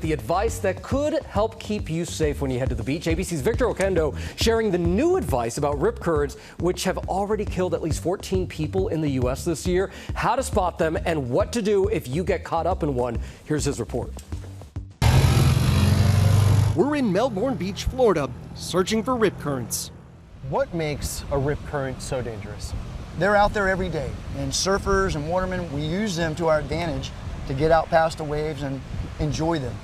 The advice that could help keep you safe when you head to the beach. ABC's Victor Oquendo sharing the new advice about rip currents, which have already killed at least 14 people in the U.S. this year, how to spot them, and what to do if you get caught up in one. Here's his report. We're in Melbourne Beach, Florida, searching for rip currents. What makes a rip current so dangerous? They're out there every day, and surfers and watermen, we use them to our advantage to get out past the waves and enjoy them.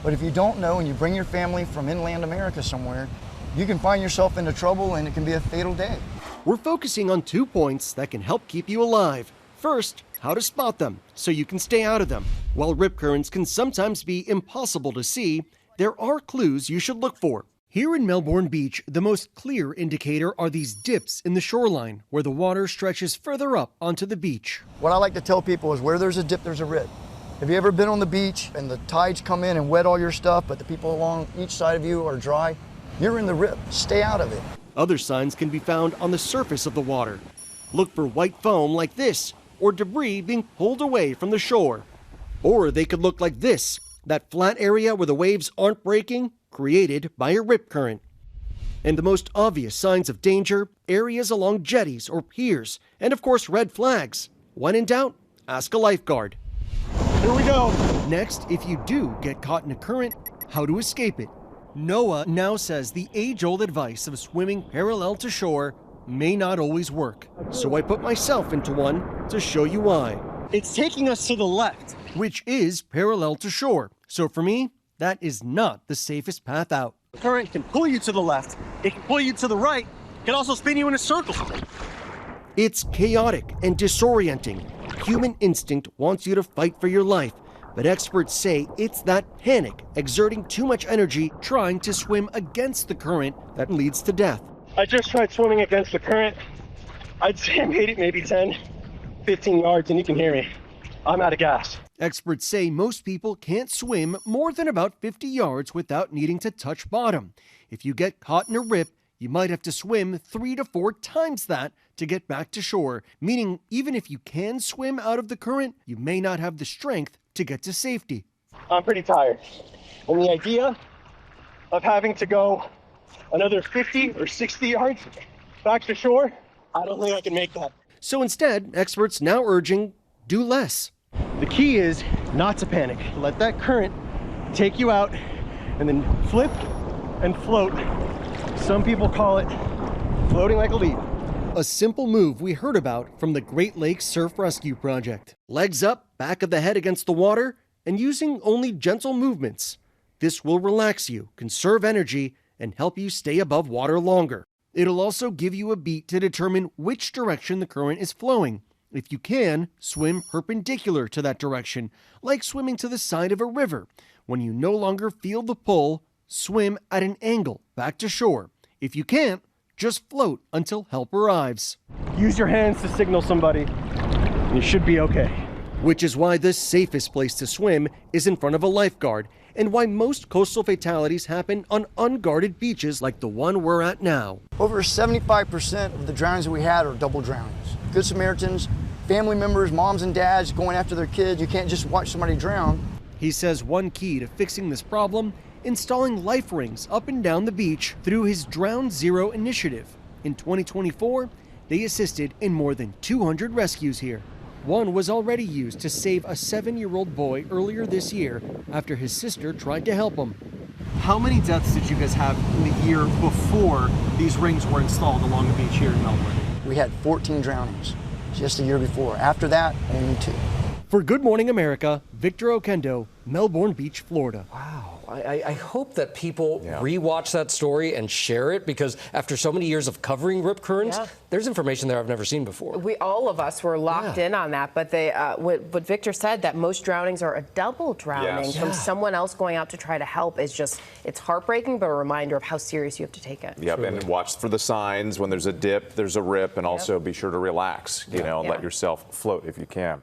But if you don't know and you bring your family from inland America somewhere, you can find yourself into trouble and it can be a fatal day. We're focusing on 2 points that can help keep you alive. First, how to spot them so you can stay out of them. While rip currents can sometimes be impossible to see, there are clues you should look for. Here in Melbourne Beach, the most clear indicator are these dips in the shoreline where the water stretches further up onto the beach. What I like to tell people is where there's a dip, there's a rip. Have you ever been on the beach and the tides come in and wet all your stuff, but the people along each side of you are dry? You're in the rip. Stay out of it. Other signs can be found on the surface of the water. Look for white foam like this, or debris being pulled away from the shore. Or they could look like this, that flat area where the waves aren't breaking, created by a rip current. And the most obvious signs of danger, areas along jetties or piers, and of course red flags. When in doubt, ask a lifeguard. Here we go. Next, if you do get caught in a current, how to escape it. NOAA now says the age-old advice of swimming parallel to shore may not always work. So I put myself into one to show you why. It's taking us to the left. Which is parallel to shore. So for me, that is not the safest path out. The current can pull you to the left. It can pull you to the right. It can also spin you in a circle. It's chaotic and disorienting. Human instinct wants you to fight for your life, but experts say it's that panic exerting too much energy trying to swim against the current that leads to death. I just tried swimming against the current. I'd say I made it maybe 10, 15 yards, and you can hear me. I'm out of gas. Experts say most people can't swim more than about 50 yards without needing to touch bottom. If you get caught in a rip, you might have to swim 3 to 4 times that to get back to shore, meaning even if you can swim out of the current, you may not have the strength to get to safety. I'm pretty tired. And the idea of having to go another 50 or 60 yards back to shore, I don't think I can make that. So instead, experts now urging do less. The key is not to panic. Let that current take you out and then flip and float. Some people call it floating like a leaf. A simple move we heard about from the Great Lakes Surf Rescue Project. Legs up, back of the head against the water, and using only gentle movements. This will relax you, conserve energy, and help you stay above water longer. It'll also give you a beat to determine which direction the current is flowing. If you can, swim perpendicular to that direction, like swimming to the side of a river. When you no longer feel the pull, swim at an angle back to shore. If you can't, just float until help arrives. Use your hands to signal somebody, and you should be okay. Which is why the safest place to swim is in front of a lifeguard, and why most coastal fatalities happen on unguarded beaches like the one we're at now. Over 75% of the drownings that we had are double drownings. Good Samaritans, family members, moms and dads going after their kids. You can't just watch somebody drown. He says one key to fixing this problem, installing life rings up and down the beach through his Drown Zero initiative. In 2024, they assisted in more than 200 rescues here. One was already used to save a 7-year-old boy earlier this year after his sister tried to help him. How many deaths did you guys have in the year before these rings were installed along the beach here in Melbourne? We had 14 drownings just a year before. After that, only 2. For Good Morning America, Victor Oquendo, Melbourne Beach, Florida. Wow. I hope that people rewatch that story and share it, because after so many years of covering rip currents, there's information there I've never seen before. All of us were locked in on that, but what Victor said, that most drownings are a double drowning from someone else going out to try to help, is just, it's heartbreaking, but a reminder of how serious you have to take it. Yep, and watch for the signs. When there's a dip, there's a rip, and also be sure to relax, you know, and let yourself float if you can.